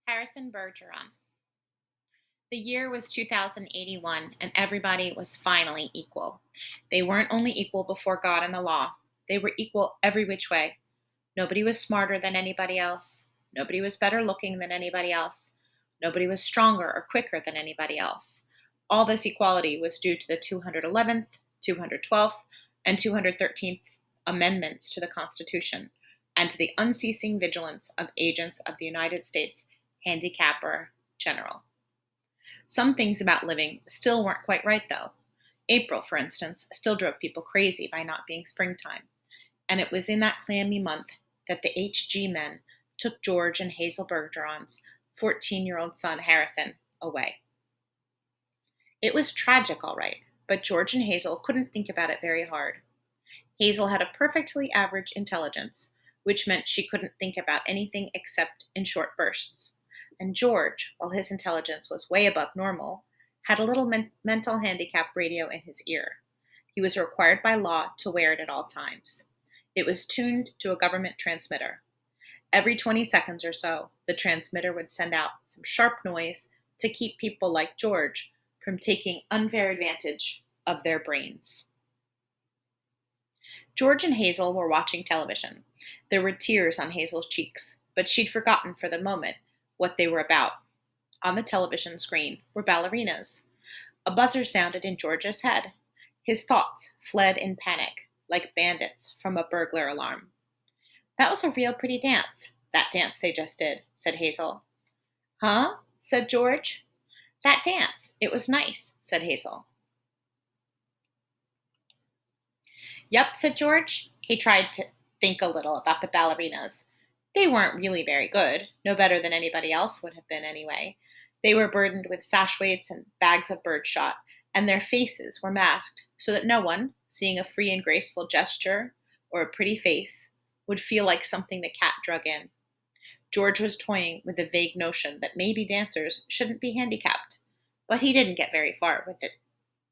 Harrison Bergeron. The year was 2081, and everybody was finally equal. They weren't only equal before God and the law, they were equal every which way. Nobody was smarter than anybody else. Nobody was better looking than anybody else. Nobody was stronger or quicker than anybody else. All this equality was due to the 211th, 212th, and 213th Amendments to the Constitution, and to the unceasing vigilance of agents of the United States Handicapper General. Some things about living still weren't quite right, though. April, for instance, still drove people crazy by not being springtime. And it was in that clammy month that the HG men took George and Hazel Bergeron's 14-year-old son, Harrison, away. It was tragic, all right, but George and Hazel couldn't think about it very hard. Hazel had a perfectly average intelligence, which meant she couldn't think about anything except in short bursts. And George, while his intelligence was way above normal, had a little mental handicap radio in his ear. He was required by law to wear it at all times. It was tuned to a government transmitter. Every 20 seconds or so, the transmitter would send out some sharp noise to keep people like George from taking unfair advantage of their brains. George and Hazel were watching television. There were tears on Hazel's cheeks, but she'd forgotten for the moment what they were about. On the television screen were ballerinas. A buzzer sounded in George's head. His thoughts fled in panic, like bandits from a burglar alarm. "That was a real pretty dance, that dance they just did," said Hazel. "Huh?" said George. "That dance. It was nice," said Hazel. "Yup," said George. He tried to think a little about the ballerinas. They weren't really very good, no better than anybody else would have been anyway. They were burdened with sash weights and bags of birdshot, and their faces were masked so that no one, seeing a free and graceful gesture or a pretty face, would feel like something the cat drug in. George was toying with a vague notion that maybe dancers shouldn't be handicapped, but he didn't get very far with it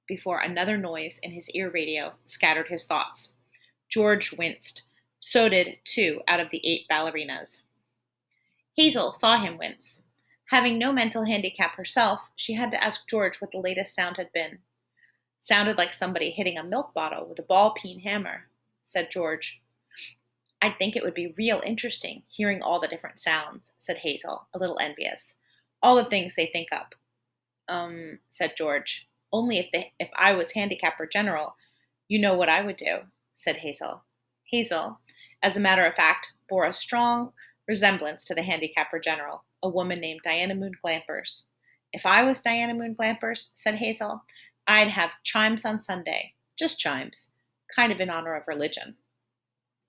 before another noise in his ear radio scattered his thoughts. George winced. So did 2 out of the 8 ballerinas. Hazel saw him wince. Having no mental handicap herself, she had to ask George what the latest sound had been. "Sounded like somebody hitting a milk bottle with a ball-peen hammer," said George. "I'd think it would be real interesting hearing all the different sounds," said Hazel, a little envious. "All the things they think up." Said George. "Only if I was handicapper general, you know what I would do," said Hazel. Hazel, as a matter of fact, bore a strong resemblance to the handicapper general, a woman named Diana Moon Glampers. "If I was Diana Moon Glampers," said Hazel, "I'd have chimes on Sunday. Just chimes. Kind of in honor of religion."